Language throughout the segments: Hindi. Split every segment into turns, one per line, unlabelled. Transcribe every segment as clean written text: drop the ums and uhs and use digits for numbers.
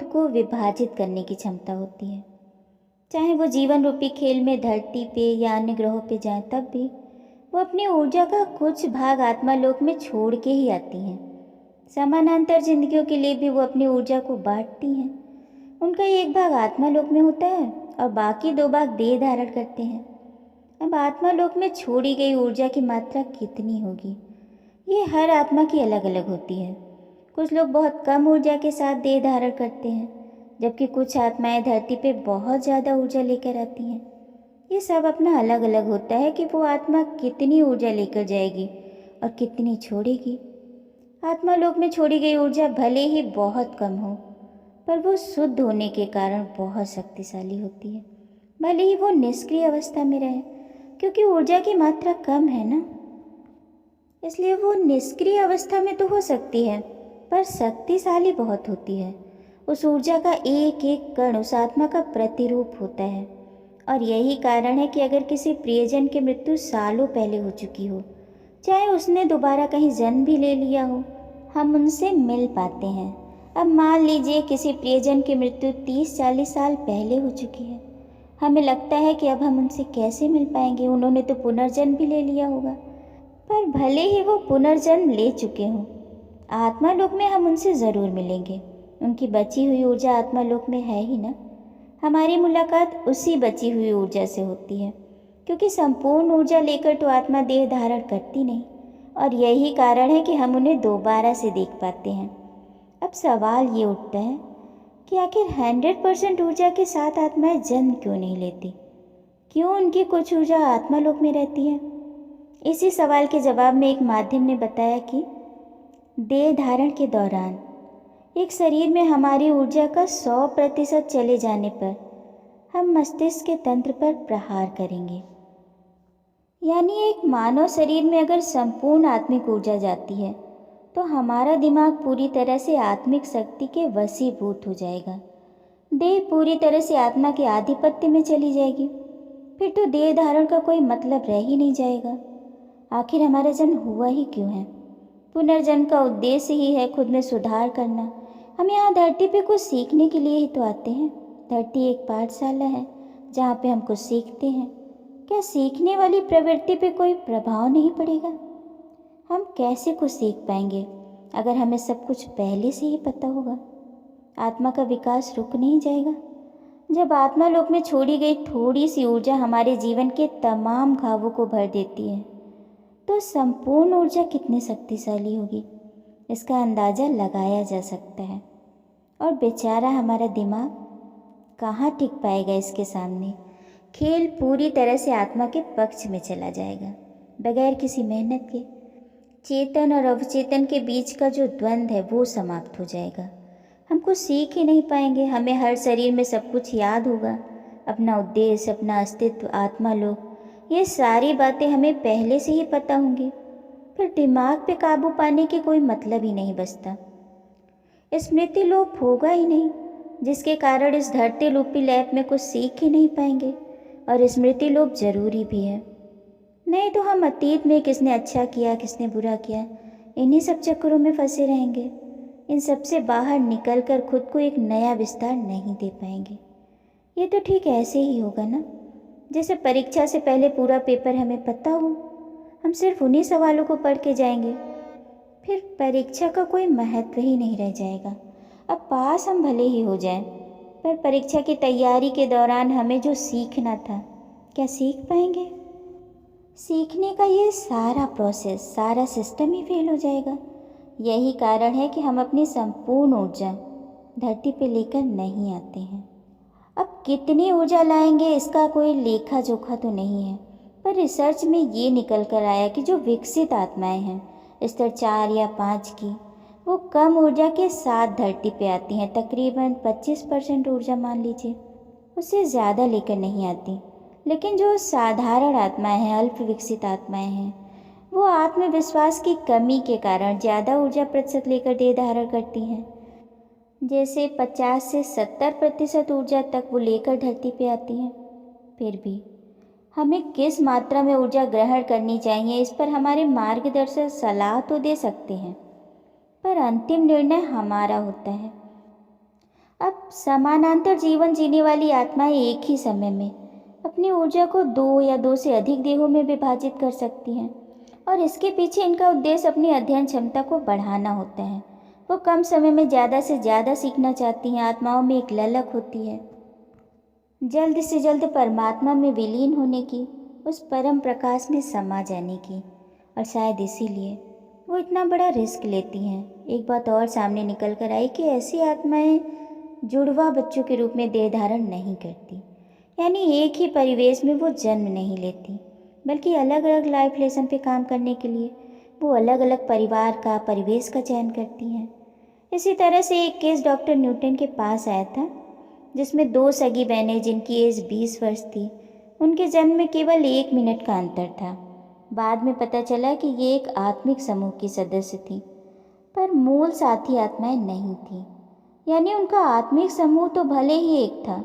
को विभाजित करने की क्षमता होती है। चाहे वो जीवन रूपी खेल में धरती पे या अन्य ग्रहों पे जाएं, तब भी वो अपनी ऊर्जा का कुछ भाग आत्मा लोक में छोड़ के ही आती हैं। समानांतर जिंदगियों के लिए भी वो अपनी ऊर्जा को बांटती हैं। उनका एक भाग आत्मा लोक में होता है और बाकी 2 भाग देह धारण करते हैं। अब आत्मा लोक में छोड़ी गई ऊर्जा की मात्रा कितनी होगी, ये हर आत्मा की अलग अलग होती है। कुछ लोग बहुत कम ऊर्जा के साथ देह धारण करते हैं, जबकि कुछ आत्माएं धरती पे बहुत ज़्यादा ऊर्जा लेकर आती हैं। ये सब अपना अलग अलग होता है कि वो आत्मा कितनी ऊर्जा लेकर जाएगी और कितनी छोड़ेगी। आत्मा लोक में छोड़ी गई ऊर्जा भले ही बहुत कम हो, पर वो शुद्ध होने के कारण बहुत शक्तिशाली होती है। भले ही वो निष्क्रिय अवस्था में रहे, क्योंकि ऊर्जा की मात्रा कम है ना, इसलिए वो निष्क्रिय अवस्था में तो हो सकती है, पर शक्तिशाली बहुत होती है। उस ऊर्जा का एक एक कण उस आत्मा का प्रतिरूप होता है। और यही कारण है कि अगर किसी प्रियजन की मृत्यु सालों पहले हो चुकी हो, चाहे उसने दोबारा कहीं जन्म भी ले लिया हो, हम उनसे मिल पाते हैं। अब मान लीजिए किसी प्रियजन की मृत्यु 30-40 साल पहले हो चुकी है। हमें लगता है कि अब हम उनसे कैसे मिल पाएंगे, उन्होंने तो पुनर्जन्म भी ले लिया होगा। पर भले ही वो पुनर्जन्म ले चुके हों, आत्मा लोक में हम उनसे ज़रूर मिलेंगे। उनकी बची हुई ऊर्जा आत्मा लोक में है ही ना। हमारी मुलाकात उसी बची हुई ऊर्जा से होती है, क्योंकि संपूर्ण ऊर्जा लेकर तो आत्मा देह धारण करती नहीं, और यही कारण है कि हम उन्हें दोबारा से देख पाते हैं। अब सवाल ये उठता है कि आखिर 100% ऊर्जा के साथ आत्माएं जन्म क्यों नहीं लेती? क्यों उनकी कुछ ऊर्जा आत्मा लोक में रहती है? इसी सवाल के जवाब में एक माध्यम ने बताया कि देह धारण के दौरान एक शरीर में हमारी ऊर्जा का 100% चले जाने पर हम मस्तिष्क के तंत्र पर प्रहार करेंगे। यानी एक मानव शरीर में अगर संपूर्ण आत्मिक ऊर्जा जाती है तो हमारा दिमाग पूरी तरह से आत्मिक शक्ति के वशीभूत हो जाएगा। देह पूरी तरह से आत्मा के आधिपत्य में चली जाएगी। फिर तो देह धारण का कोई मतलब रह ही नहीं जाएगा। आखिर हमारा जन्म हुआ ही क्यों है? पुनर्जन्म का उद्देश्य ही है खुद में सुधार करना। हम यहाँ धरती पे कुछ सीखने के लिए ही तो आते हैं। धरती एक पाठशाला है जहाँ पे हम कुछ सीखते हैं। क्या सीखने वाली प्रवृत्ति पे कोई प्रभाव नहीं पड़ेगा? हम कैसे कुछ सीख पाएंगे अगर हमें सब कुछ पहले से ही पता होगा? आत्मा का विकास रुक नहीं जाएगा। जब आत्मा लोक में छोड़ी गई थोड़ी सी ऊर्जा हमारे जीवन के तमाम घावों को भर देती है, तो संपूर्ण ऊर्जा कितनी शक्तिशाली होगी, इसका अंदाज़ा लगाया जा सकता है। और बेचारा हमारा दिमाग कहाँ टिक पाएगा इसके सामने। खेल पूरी तरह से आत्मा के पक्ष में चला जाएगा। बगैर किसी मेहनत के चेतन और अवचेतन के बीच का जो द्वंद्व है वो समाप्त हो जाएगा। हम कुछ सीख ही नहीं पाएंगे। हमें हर शरीर में सब कुछ याद होगा, अपना उद्देश्य, अपना अस्तित्व, आत्मा लोक, ये सारी बातें हमें पहले से ही पता होंगी। फिर दिमाग पे काबू पाने के कोई मतलब ही नहीं बचता। स्मृति लोप होगा ही नहीं, जिसके कारण इस धरती रूपी लैब में कुछ सीख ही नहीं पाएंगे। और स्मृति लोप जरूरी भी है, नहीं तो हम अतीत में किसने अच्छा किया, किसने बुरा किया, इन्हीं सब चक्करों में फंसे रहेंगे। इन सब से बाहर निकलकर खुद को एक नया विस्तार नहीं दे पाएंगे। ये तो ठीक ऐसे ही होगा ना, जैसे परीक्षा से पहले पूरा पेपर हमें पता हो, हम सिर्फ उन्हीं सवालों को पढ़ के जाएंगे, फिर परीक्षा का कोई महत्व ही नहीं रह जाएगा। अब पास हम भले ही हो जाएं, पर परीक्षा की तैयारी के दौरान हमें जो सीखना था, क्या सीख पाएंगे? सीखने का ये सारा प्रोसेस, सारा सिस्टम ही फेल हो जाएगा। यही कारण है कि हम अपनी संपूर्ण ऊर्जा धरती पे लेकर नहीं आते हैं। अब कितनी ऊर्जा लाएंगे इसका कोई लेखा जोखा तो नहीं है, पर रिसर्च में ये निकल कर आया कि जो विकसित आत्माएं हैं स्तर 4 या 5 की, वो कम ऊर्जा के साथ धरती पे आती हैं। तकरीबन 25% ऊर्जा मान लीजिए, उससे ज़्यादा लेकर नहीं आती। लेकिन जो साधारण आत्माएं हैं, अल्प विकसित आत्माएं हैं, वो आत्मविश्वास की कमी के कारण ज़्यादा ऊर्जा प्रतिशत लेकर देह धारण करती हैं। जैसे 50 से 70% ऊर्जा तक वो लेकर धरती पे आती हैं। फिर भी हमें किस मात्रा में ऊर्जा ग्रहण करनी चाहिए, इस पर हमारे मार्गदर्शक सलाह तो दे सकते हैं, पर अंतिम निर्णय हमारा होता है। अब समानांतर जीवन जीने वाली आत्माएं एक ही समय में अपनी ऊर्जा को दो या दो से अधिक देहों में विभाजित कर सकती हैं, और इसके पीछे इनका उद्देश्य अपनी अध्ययन क्षमता को बढ़ाना होता है। वो कम समय में ज़्यादा से ज़्यादा सीखना चाहती हैं। आत्माओं में एक ललक होती है जल्द से जल्द परमात्मा में विलीन होने की, उस परम प्रकाश में समा जाने की, और शायद इसीलिए वो इतना बड़ा रिस्क लेती हैं। एक बात और सामने निकल कर आई कि ऐसी आत्माएं जुड़वा बच्चों के रूप में देह धारण नहीं करती, यानी एक ही परिवेश में वो जन्म नहीं लेती, बल्कि अलग अलग लाइफ लेसन पे काम करने के लिए वो अलग अलग परिवार का, परिवेश का चयन करती हैं। इसी तरह से एक केस डॉक्टर न्यूटन के पास आया था, जिसमें दो सगी बहनें जिनकी एज 20 वर्ष थी, उनके जन्म में केवल 1 मिनट का अंतर था। बाद में पता चला कि ये एक आत्मिक समूह की सदस्य थी, पर मूल साथी आत्माएं नहीं थी। यानी उनका आत्मिक समूह तो भले ही एक था,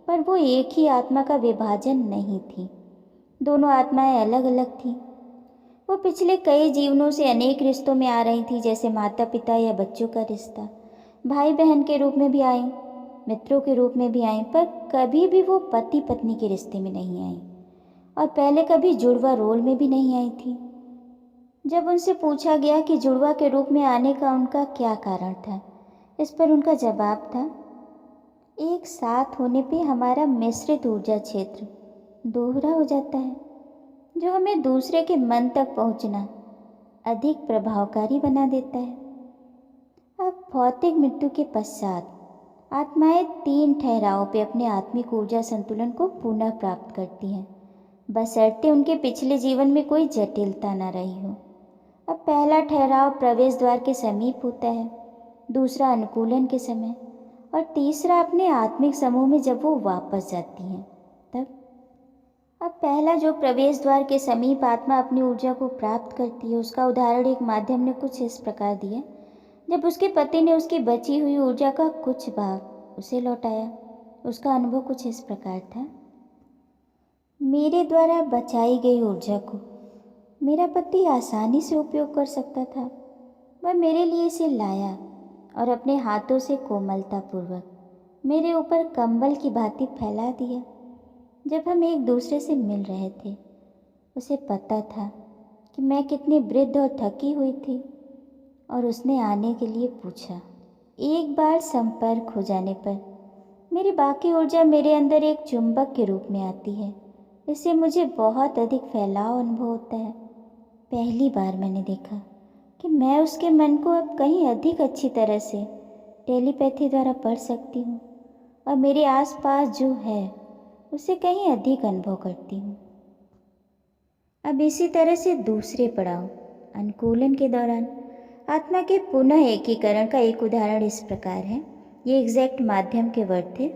पर वो एक ही आत्मा का विभाजन नहीं थी। दोनों आत्माएं अलग अलग थीं। वो पिछले कई जीवनों से अनेक रिश्तों में आ रही थी, जैसे माता पिता या बच्चों का रिश्ता, भाई बहन के रूप में भी आई, मित्रों के रूप में भी आई, पर कभी भी वो पति पत्नी के रिश्ते में नहीं आई, और पहले कभी जुड़वा रोल में भी नहीं आई थी। जब उनसे पूछा गया कि जुड़वा के रूप में आने का उनका क्या कारण था, इस पर उनका जवाब था, एक साथ होने पे हमारा मिश्रित ऊर्जा क्षेत्र दोहरा हो जाता है, जो हमें दूसरे के मन तक पहुंचना अधिक प्रभावकारी बना देता है। अब भौतिक मृत्यु के पश्चात आत्माएं 3 ठहरावों पे अपने आत्मिक ऊर्जा संतुलन को पुनः प्राप्त करती हैं, बशर्ते उनके पिछले जीवन में कोई जटिलता न रही हो। अब पहला ठहराव प्रवेश द्वार के समीप होता है, दूसरा अनुकूलन के समय, और तीसरा अपने आत्मिक समूह में जब वो वापस जाती हैं तब। अब पहला जो प्रवेश द्वार के समीप आत्मा अपनी ऊर्जा को प्राप्त करती है, उसका उदाहरण एक माध्यम ने कुछ इस प्रकार दिया। जब उसके पति ने उसकी बची हुई ऊर्जा का कुछ भाग उसे लौटाया, उसका अनुभव कुछ इस प्रकार था, मेरे द्वारा बचाई गई ऊर्जा को मेरा पति आसानी से उपयोग कर सकता था। वह मेरे लिए इसे लाया और अपने हाथों से कोमलतापूर्वक मेरे ऊपर कंबल की भांति फैला दिया। जब हम एक दूसरे से मिल रहे थे, उसे पता था कि मैं कितनी वृद्ध और थकी हुई थी, और उसने आने के लिए पूछा। एक बार संपर्क हो जाने पर मेरी बाकी ऊर्जा मेरे अंदर एक चुंबक के रूप में आती है। इससे मुझे बहुत अधिक फैलाव अनुभव होता है। पहली बार मैंने देखा कि मैं उसके मन को अब कहीं अधिक अच्छी तरह से टेलीपैथी द्वारा पढ़ सकती हूँ, और मेरे आसपास जो है उसे कहीं अधिक अनुभव करती हूँ। अब इसी तरह से दूसरे पड़ाव अनुकूलन के दौरान आत्मा के पुनः एकीकरण का एक उदाहरण इस प्रकार है। ये एग्जैक्ट माध्यम के वर्ड थे।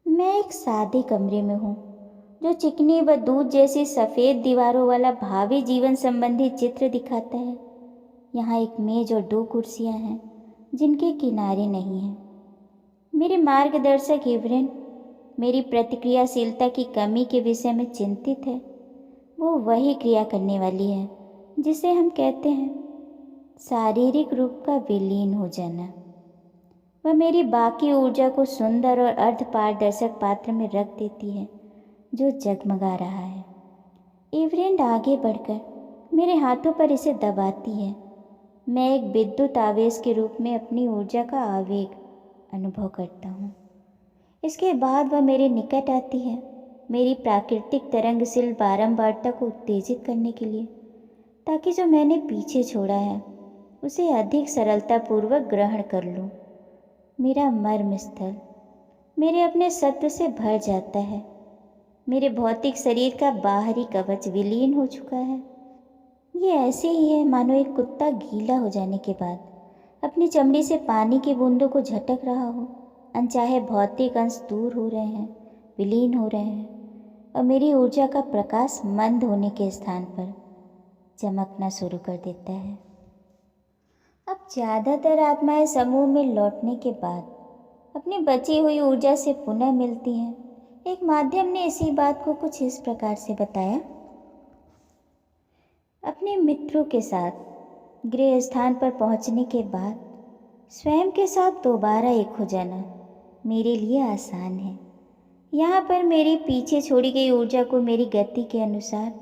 मैं एक सादे कमरे में हूँ, जो चिकनी व दूध जैसी सफ़ेद दीवारों वाला भावी जीवन संबंधी चित्र दिखाता है। यहाँ एक मेज और 2 कुर्सियाँ हैं, जिनके किनारे नहीं हैं। मेरे मार्गदर्शक इवरेन मेरी प्रतिक्रियाशीलता की कमी के विषय में चिंतित है। वो वही क्रिया करने वाली है जिसे हम कहते हैं शारीरिक रूप का विलीन हो जाना। वह मेरी बाकी ऊर्जा को सुंदर और अर्धपारदर्शक पात्र में रख देती है जो जगमगा रहा है। इवरेंड आगे बढ़कर मेरे हाथों पर इसे दबाती है। मैं एक विद्युत आवेश के रूप में अपनी ऊर्जा का आवेग अनुभव करता हूँ। इसके बाद वह मेरे निकट आती है, मेरी प्राकृतिक तरंगशील बारंबारता को उत्तेजित करने के लिए, ताकि जो मैंने पीछे छोड़ा है उसे अधिक सरलतापूर्वक ग्रहण कर लूँ। मेरा मर्म स्थल मेरे अपने सत्व से भर जाता है। मेरे भौतिक शरीर का बाहरी कवच विलीन हो चुका है। ये ऐसे ही है मानो एक कुत्ता गीला हो जाने के बाद अपनी चमड़ी से पानी की बूंदों को झटक रहा हो। अनचाहे भौतिक अंश दूर हो रहे हैं, विलीन हो रहे हैं, और मेरी ऊर्जा का प्रकाश मंद होने के स्थान पर चमकना शुरू कर देता है। अब ज़्यादातर आत्माएं समूह में लौटने के बाद अपनी बची हुई ऊर्जा से पुनः मिलती हैं। एक माध्यम ने इसी बात को कुछ इस प्रकार से बताया। अपने मित्रों के साथ गृह स्थान पर पहुंचने के बाद स्वयं के साथ दोबारा एक हो जाना मेरे लिए आसान है। यहाँ पर मेरी पीछे छोड़ी गई ऊर्जा को मेरी गति के अनुसार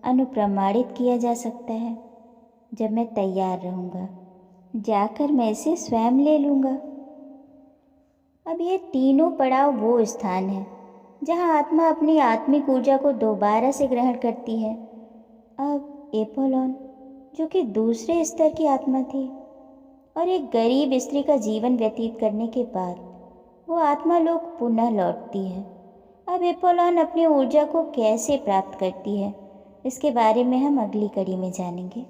अनुप्रमाणित किया जा सकता है। जब मैं तैयार रहूँगा जाकर मैं इसे स्वयं ले लूँगा। अब ये तीनों पड़ाव वो स्थान है जहाँ आत्मा अपनी आत्मिक ऊर्जा को दोबारा से ग्रहण करती है। अब एपोलोन, जो कि दूसरे स्तर की आत्मा थी और एक गरीब स्त्री का जीवन व्यतीत करने के बाद वो आत्मा लोग पुनः लौटती है। अब एपोलोन अपनी ऊर्जा को कैसे प्राप्त करती है, इसके बारे में हम अगली कड़ी में जानेंगे।